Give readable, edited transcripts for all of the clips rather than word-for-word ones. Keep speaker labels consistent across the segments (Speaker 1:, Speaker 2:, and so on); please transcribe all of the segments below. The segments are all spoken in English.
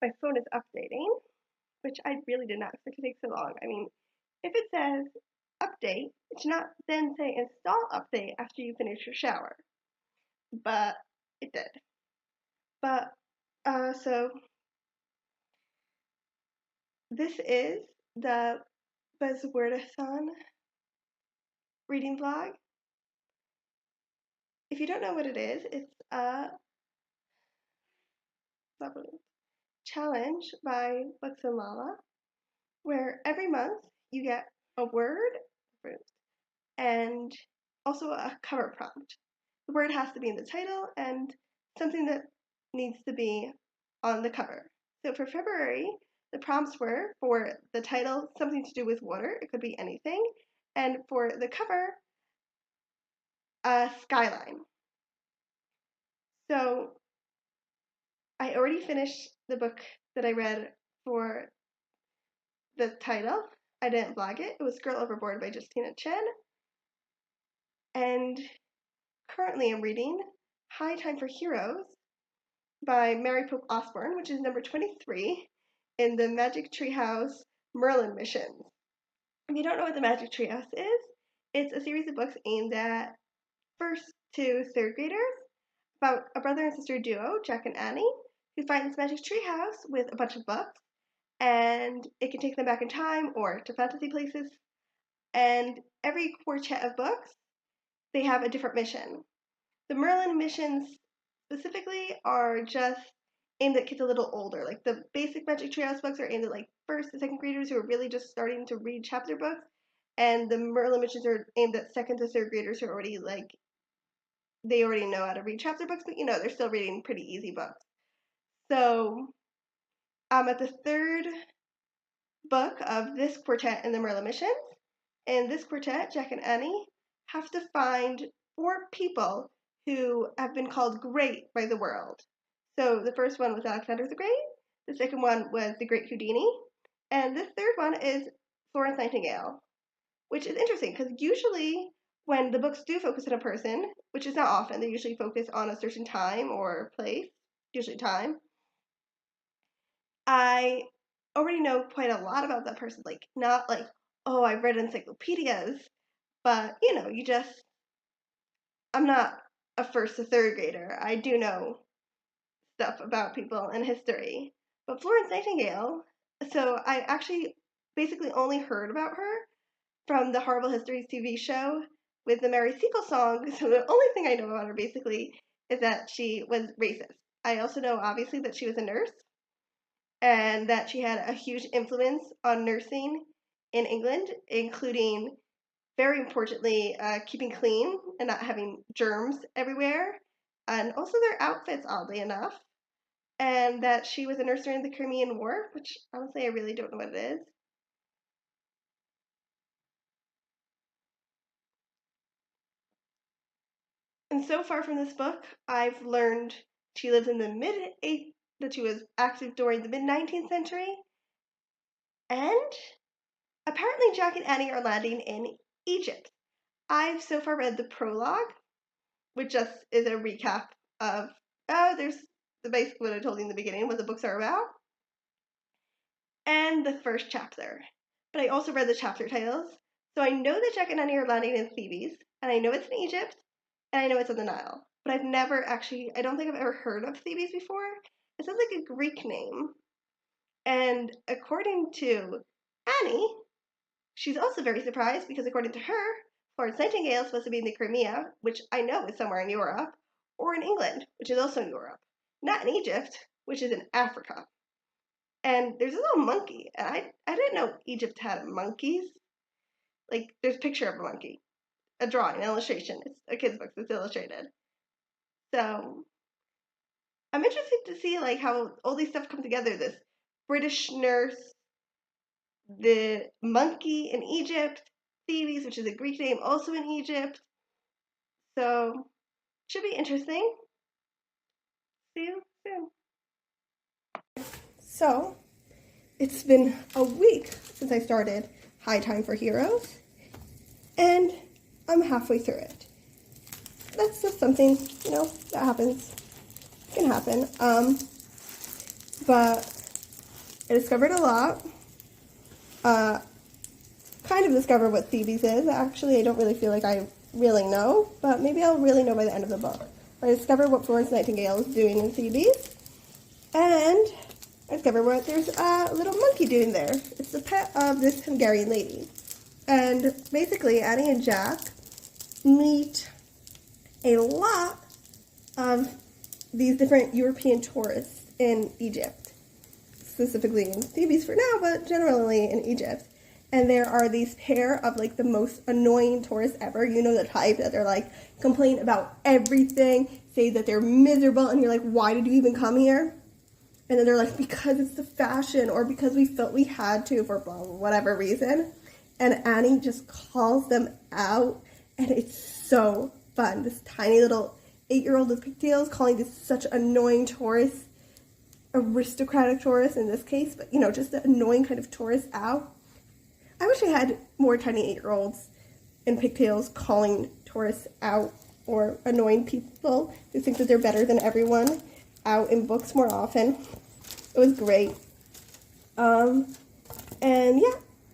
Speaker 1: my phone is updating, which I really did not expect to take so long. I mean, if it says update, it should not then say install update after you finish your shower. But it did. But, so this is the Buzzwordathon reading vlog. If you don't know what it is, it's a challenge by Books and Lala, where every month you get a word and also a cover prompt. The word has to be in the title and something that needs to be on the cover. So for February, the prompts were for the title, something to do with water. It could be anything. And for the cover, a skyline. So I already finished the book that I read for the title. I didn't vlog it. It was Girl Overboard by Justina Chen. And currently I'm reading High Time for Heroes by Mary Pope Osborne, which is number 23 in the Magic Treehouse Merlin missions. If you don't know what the Magic Treehouse is, it's a series of books aimed at first to third graders about a brother and sister duo, Jack and Annie, who find this magic treehouse with a bunch of books, and it can take them back in time or to fantasy places. And every quartet of books, they have a different mission. The Merlin missions specifically are just aimed at kids a little older. Like the basic Magic Treehouse books are aimed at like first and second graders who are really just starting to read chapter books, and the Merlin missions are aimed at second to third graders who are already like they already know how to read chapter books, but they're still reading pretty easy books. So I'm at the third book of this quartet in the Merlin missions. In this quartet, Jack and Annie have to find 4 people who have been called great by the world. So the first one was Alexander the Great, the second one was the Great Houdini, and the third one is Florence Nightingale, which is interesting because usually when the books do focus on a person, which is not often, they usually focus on a certain time or place, usually time, I already know quite a lot about that person. Like, not like, oh, I've read encyclopedias, but I'm not a first to third grader. I do know stuff about people in history. But Florence Nightingale, so I actually basically only heard about her from the Horrible Histories TV show with the Mary Seacole song. So the only thing I know about her basically is that she was racist. I also know obviously that she was a nurse and that she had a huge influence on nursing in England, including very importantly keeping clean and not having germs everywhere, and also their outfits, oddly enough, and that she was a nurse during the Crimean War, which honestly I really don't know what it is. And so far from this book, I've learned she lives in the that she was active during the mid-19th century, and apparently Jack and Annie are landing in Egypt. I've so far read the prologue, which just is a recap of, there's the basic what I told you in the beginning, what the books are about, and the first chapter. But I also read the chapter titles, so I know that Jack and Annie are landing in Thebes, and I know it's in Egypt, and I know it's on the Nile. But I've never actually, I don't think I've ever heard of Thebes before. It sounds like a Greek name. And according to Annie, she's also very surprised because according to her, Florence Nightingale is supposed to be in the Crimea, which I know is somewhere in Europe, or in England, which is also in Europe. Not in Egypt, which is in Africa. And there's a little monkey, and I didn't know Egypt had monkeys. Like, there's a picture of a monkey, a drawing, an illustration. It's a kid's book, so it's illustrated. So I'm interested to see like how all these stuff come together. This British nurse, the monkey in Egypt, Thebes, which is a Greek name, also in Egypt. So should be interesting. See you soon. So it's been a week since I started High Time for Heroes, and I'm halfway through it. That's just something, that happens. It can happen. But I discovered a lot. Uh, kind of discovered what Thebes is. Actually, I don't really feel like I really know, but maybe I'll really know by the end of the book. I discovered what Florence Nightingale is doing in Thebes, and I discovered what there's a little monkey doing there. It's the pet of this Hungarian lady. And basically, Annie and Jack meet a lot of these different European tourists in Egypt, specifically in Thebes for now, but generally in Egypt. And there are these pair of like the most annoying tourists ever. You know the type that they're like complain about everything, say that they're miserable, and you're like, why did you even come here? And then they're like, because it's the fashion, or because we felt we had to for blah, whatever reason. And Annie just calls them out, and it's so fun. This tiny little 8-year-old with pigtails calling this such annoying tourist, aristocratic tourist in this case, but you know, just the annoying kind of tourist out. I wish I had more tiny 8-year-olds in pigtails calling tourists out, or annoying people who think that they're better than everyone out in books more often. It was great. And yeah,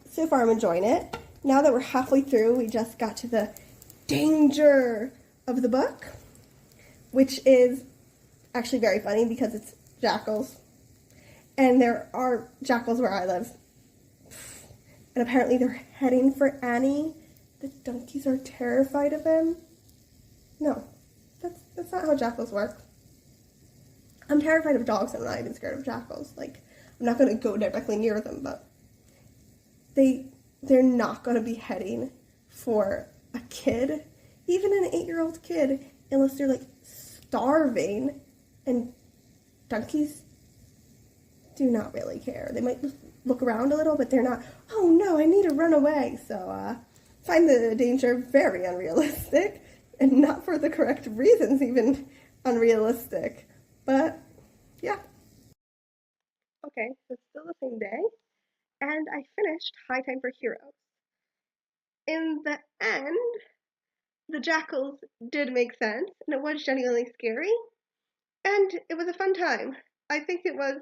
Speaker 1: so far I'm enjoying it. Now that we're halfway through, we just got to the danger of the book, which is actually very funny because it's jackals. And there are jackals where I live. And apparently they're heading for Annie. The donkeys are terrified of him. No, that's not how jackals work. I'm terrified of dogs. I'm not even scared of jackals. Like, I'm not going to go directly near them, but they're not going to be heading for a kid, even an 8-year-old kid, unless they're like starving. And donkeys do not really care. They might look around a little, but they're not, oh no, I need to run away. So find the danger very unrealistic, and not for the correct reasons, even unrealistic. But yeah. Okay, so it's still the same day, and I finished High Time for Heroes. In the end, the jackals did make sense, and it was genuinely scary, and it was a fun time. I think it was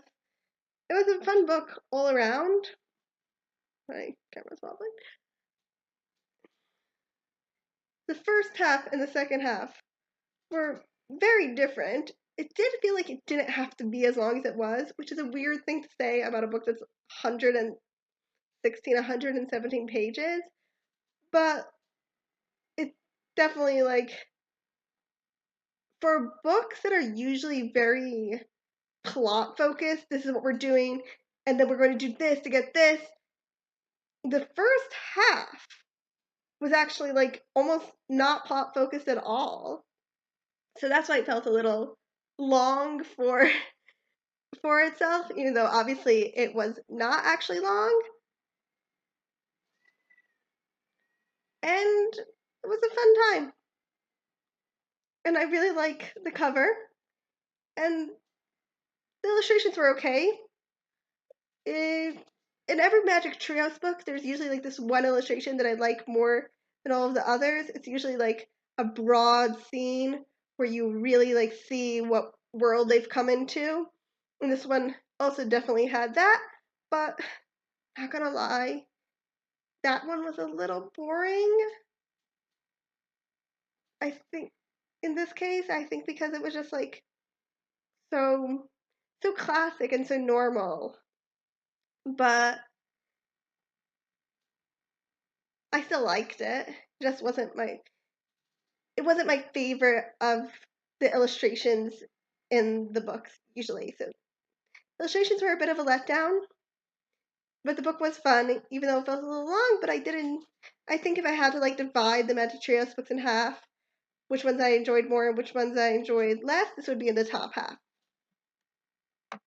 Speaker 1: a fun book all around. My camera's wobbling. The first half and the second half were very different. It did feel like it didn't have to be as long as it was, which is a weird thing to say about a book that's 116, 117 pages, but it definitely, like, for books that are usually very plot focused, this is what we're doing, and then we're going to do this to get this, the first half was actually like almost not plot focused at all. So that's why it felt a little long for itself, even though obviously it was not actually long. And it was a fun time. And I really like the cover. And the illustrations were okay. In every Magic Trios book, there's usually like this one illustration that I like more than all of the others. It's usually like a broad scene where you really like see what world they've come into. And this one also definitely had that, but not gonna lie, that one was a little boring. I think in this case, I think because it was just like so classic and so normal. But I still liked it. It just wasn't my favorite of the illustrations in the books usually. So illustrations were a bit of a letdown, but the book was fun, even though it felt a little long. But I think if I had to like divide the Magic Trios books in half, which ones I enjoyed more and which ones I enjoyed less, this would be in the top half.